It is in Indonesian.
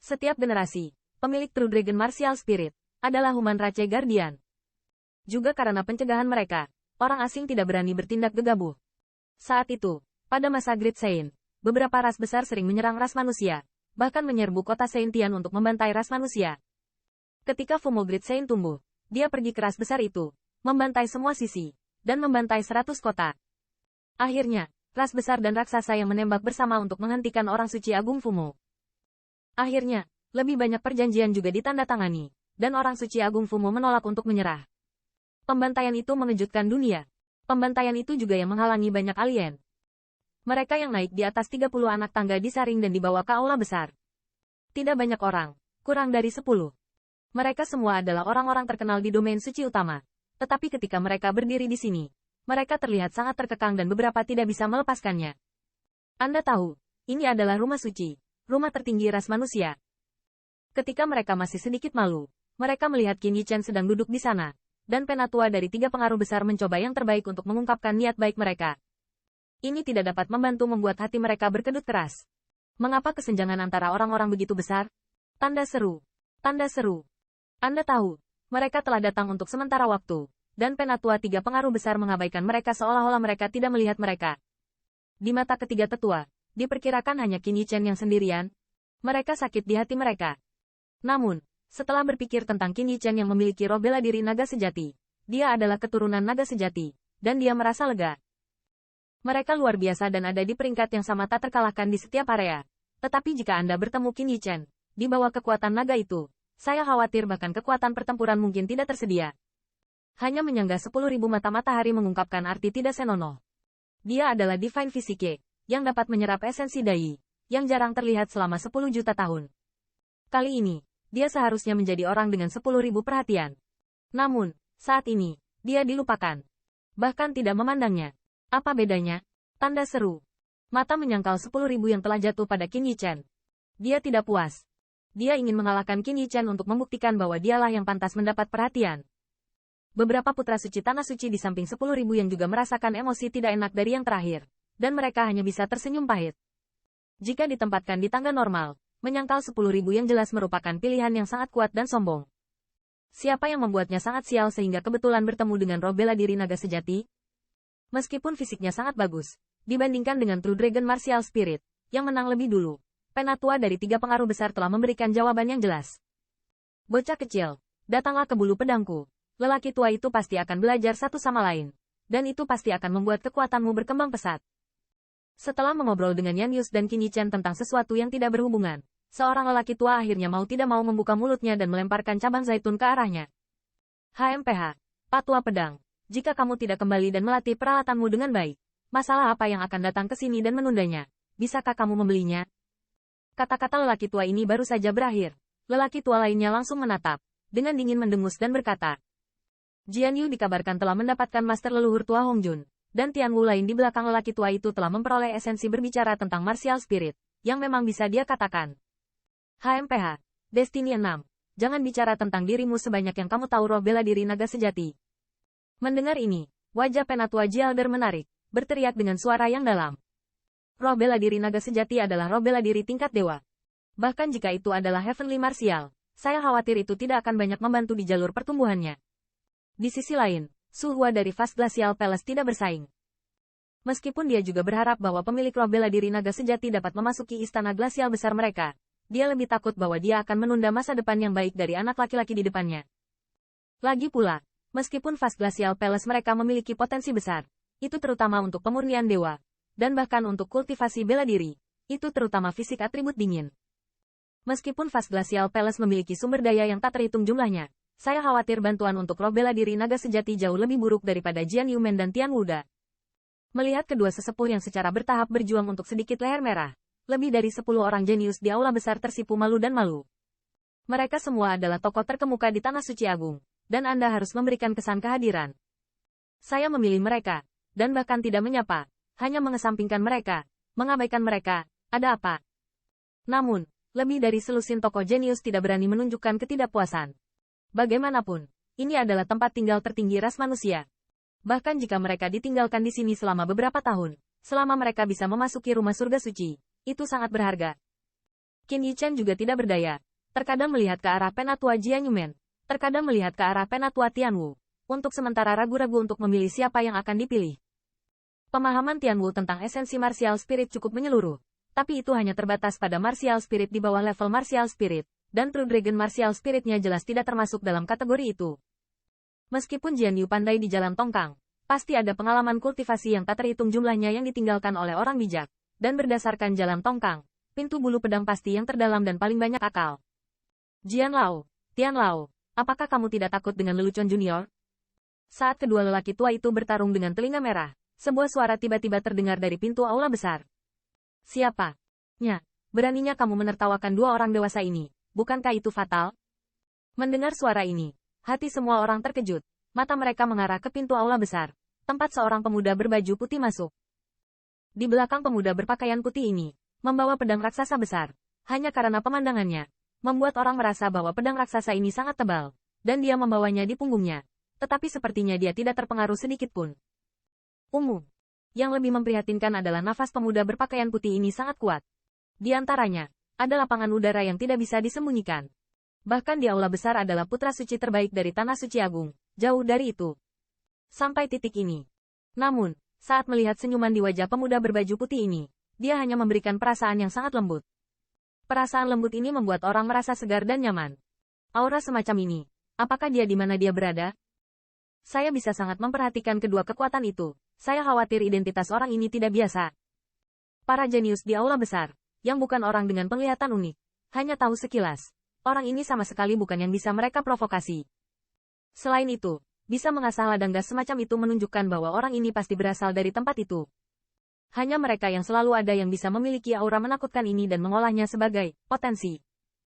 Setiap generasi, pemilik True Dragon Martial Spirit, adalah Human Race Guardian. Juga karena pencegahan mereka, orang asing tidak berani bertindak gegabah. Saat itu, pada masa Great Saint, beberapa ras besar sering menyerang ras manusia, bahkan menyerbu kota Saintian untuk membantai ras manusia. Ketika Fumo Great Saint tumbuh, dia pergi ke ras besar itu, membantai semua sisi, dan membantai 100 kota. Akhirnya, ras besar dan raksasa yang menembak bersama untuk menghentikan orang suci agung Fumo. Akhirnya, lebih banyak perjanjian juga ditandatangani, dan orang suci agung Fumo menolak untuk menyerah. Pembantaian itu mengejutkan dunia. Pembantaian itu juga yang menghalangi banyak alien. Mereka yang naik di atas 30 anak tangga disaring dan dibawa ke aula besar. Tidak banyak orang, kurang dari 10. Mereka semua adalah orang-orang terkenal di domain suci utama. Tetapi ketika mereka berdiri di sini, mereka terlihat sangat terkekang dan beberapa tidak bisa melepaskannya. Anda tahu, ini adalah rumah suci, rumah tertinggi ras manusia. Ketika mereka masih sedikit malu, mereka melihat Qin Yichen sedang duduk di sana, dan penatua dari 3 pengaruh besar mencoba yang terbaik untuk mengungkapkan niat baik mereka. Ini tidak dapat membantu membuat hati mereka berkedut keras. Mengapa kesenjangan antara orang-orang begitu besar? Tanda seru. Tanda seru. Anda tahu, mereka telah datang untuk sementara waktu, dan penatua 3 pengaruh besar mengabaikan mereka seolah-olah mereka tidak melihat mereka. Di mata ketiga tetua, diperkirakan hanya Qin Yichen yang sendirian. Mereka sakit di hati mereka. Namun, setelah berpikir tentang Qin Yichen yang memiliki roh bela diri naga sejati, dia adalah keturunan naga sejati, dan dia merasa lega. Mereka luar biasa dan ada di peringkat yang sama tak terkalahkan di setiap area. Tetapi jika Anda bertemu Qin Yichen, di bawah kekuatan naga itu, saya khawatir bahkan kekuatan pertempuran mungkin tidak tersedia. Hanya menyangga 10.000 mata matahari mengungkapkan arti tidak senonoh. Dia adalah Divine Physique, yang dapat menyerap esensi Dai, yang jarang terlihat selama 10 juta tahun. Kali ini, dia seharusnya menjadi orang dengan 10.000 perhatian. Namun, saat ini, dia dilupakan. Bahkan tidak memandangnya. Apa bedanya? Tanda seru. Mata menyangkal 10.000 yang telah jatuh pada Qin Yichen. Dia tidak puas. Dia ingin mengalahkan Qin Yichen untuk membuktikan bahwa dialah yang pantas mendapat perhatian. Beberapa putra suci tanah suci di samping 10.000 yang juga merasakan emosi tidak enak dari yang terakhir. Dan mereka hanya bisa tersenyum pahit. Jika ditempatkan di tangga normal, menyangkal 10.000 yang jelas merupakan pilihan yang sangat kuat dan sombong. Siapa yang membuatnya sangat sial sehingga kebetulan bertemu dengan roh bela diri naga sejati? Meskipun fisiknya sangat bagus, dibandingkan dengan True Dragon Martial Spirit, yang menang lebih dulu, penatua dari 3 pengaruh besar telah memberikan jawaban yang jelas. Bocah kecil, datanglah ke bulu pedangku. Lelaki tua itu pasti akan belajar satu sama lain. Dan itu pasti akan membuat kekuatanmu berkembang pesat. Setelah mengobrol dengan Yan Yus dan Qin Yichen tentang sesuatu yang tidak berhubungan, seorang lelaki tua akhirnya mau tidak mau membuka mulutnya dan melemparkan cabang zaitun ke arahnya. HMPH, Patua Pedang, jika kamu tidak kembali dan melatih peralatanmu dengan baik, masalah apa yang akan datang ke sini dan menundanya? Bisakah kamu membelinya? Kata-kata lelaki tua ini baru saja berakhir. Lelaki tua lainnya langsung menatap, dengan dingin mendengus dan berkata, Jian Yu dikabarkan telah mendapatkan master leluhur tua Hong Jun. Dan Tian Wu lain di belakang lelaki tua itu telah memperoleh esensi berbicara tentang martial spirit, yang memang bisa dia katakan. HMPH, Destiny 6, jangan bicara tentang dirimu sebanyak yang kamu tahu roh bela diri naga sejati. Mendengar ini, wajah penatua Jialder menarik, berteriak dengan suara yang dalam. Roh bela diri naga sejati adalah roh bela diri tingkat dewa. Bahkan jika itu adalah Heavenly Martial, saya khawatir itu tidak akan banyak membantu di jalur pertumbuhannya. Di sisi lain, Su Hua dari Vast Glacial Palace tidak bersaing. Meskipun dia juga berharap bahwa pemilik roh bela diri naga sejati dapat memasuki istana glasial besar mereka, dia lebih takut bahwa dia akan menunda masa depan yang baik dari anak laki-laki di depannya. Lagi pula, meskipun Vast Glacial Palace mereka memiliki potensi besar, itu terutama untuk pemurnian dewa, dan bahkan untuk kultivasi bela diri, itu terutama fisik atribut dingin. Meskipun Vast Glacial Palace memiliki sumber daya yang tak terhitung jumlahnya, saya khawatir bantuan untuk roh bela diri naga sejati jauh lebih buruk daripada Jian Yumen dan Tian Wuda. Melihat kedua sesepuh yang secara bertahap berjuang untuk sedikit leher merah, lebih dari 10 orang jenius di aula besar tersipu malu dan malu. Mereka semua adalah tokoh terkemuka di Tanah Suci Agung, dan Anda harus memberikan kesan kehadiran. Saya memilih mereka, dan bahkan tidak menyapa, hanya mengesampingkan mereka, mengabaikan mereka, ada apa? Namun, lebih dari selusin tokoh jenius tidak berani menunjukkan ketidakpuasan. Bagaimanapun, ini adalah tempat tinggal tertinggi ras manusia. Bahkan jika mereka ditinggalkan di sini selama beberapa tahun, selama mereka bisa memasuki rumah surga suci, itu sangat berharga. Qin Yichen juga tidak berdaya. Terkadang melihat ke arah Penatua Jian Yumen. Terkadang melihat ke arah Penatua Tianwu. Untuk sementara ragu-ragu untuk memilih siapa yang akan dipilih. Pemahaman Tianwu tentang esensi martial spirit cukup menyeluruh. Tapi itu hanya terbatas pada martial spirit di bawah level martial spirit. Dan True Dragon martial spiritnya jelas tidak termasuk dalam kategori itu. Meskipun Jian Yu pandai di jalan tongkang, pasti ada pengalaman kultivasi yang tak terhitung jumlahnya yang ditinggalkan oleh orang bijak. Dan berdasarkan jalan tongkang, pintu bulu pedang pasti yang terdalam dan paling banyak akal. Jian Lao, Tian Lao, apakah kamu tidak takut dengan lelucon junior? Saat kedua lelaki tua itu bertarung dengan telinga merah, sebuah suara tiba-tiba terdengar dari pintu aula besar. Siapa? Nya, beraninya kamu menertawakan dua orang dewasa ini, bukankah itu fatal? Mendengar suara ini, hati semua orang terkejut, mata mereka mengarah ke pintu aula besar, tempat seorang pemuda berbaju putih masuk. Di belakang pemuda berpakaian putih ini, membawa pedang raksasa besar, hanya karena pemandangannya, membuat orang merasa bahwa pedang raksasa ini sangat tebal, dan dia membawanya di punggungnya, tetapi sepertinya dia tidak terpengaruh sedikit pun. Yang lebih memprihatinkan adalah nafas pemuda berpakaian putih ini sangat kuat. Di antaranya, ada lapangan udara yang tidak bisa disembunyikan. Bahkan di aula besar adalah putra suci terbaik dari Tanah Suci Agung, jauh dari itu. Sampai titik ini. Namun, saat melihat senyuman di wajah pemuda berbaju putih ini, dia hanya memberikan perasaan yang sangat lembut. Perasaan lembut ini membuat orang merasa segar dan nyaman. Aura semacam ini, apakah dia di mana dia berada? Saya bisa sangat memperhatikan kedua kekuatan itu. Saya khawatir identitas orang ini tidak biasa. Para jenius di aula besar, yang bukan orang dengan penglihatan unik, hanya tahu sekilas. Orang ini sama sekali bukan yang bisa mereka provokasi. Selain itu, bisa mengasah ladang gas semacam itu menunjukkan bahwa orang ini pasti berasal dari tempat itu. Hanya mereka yang selalu ada yang bisa memiliki aura menakutkan ini dan mengolahnya sebagai potensi.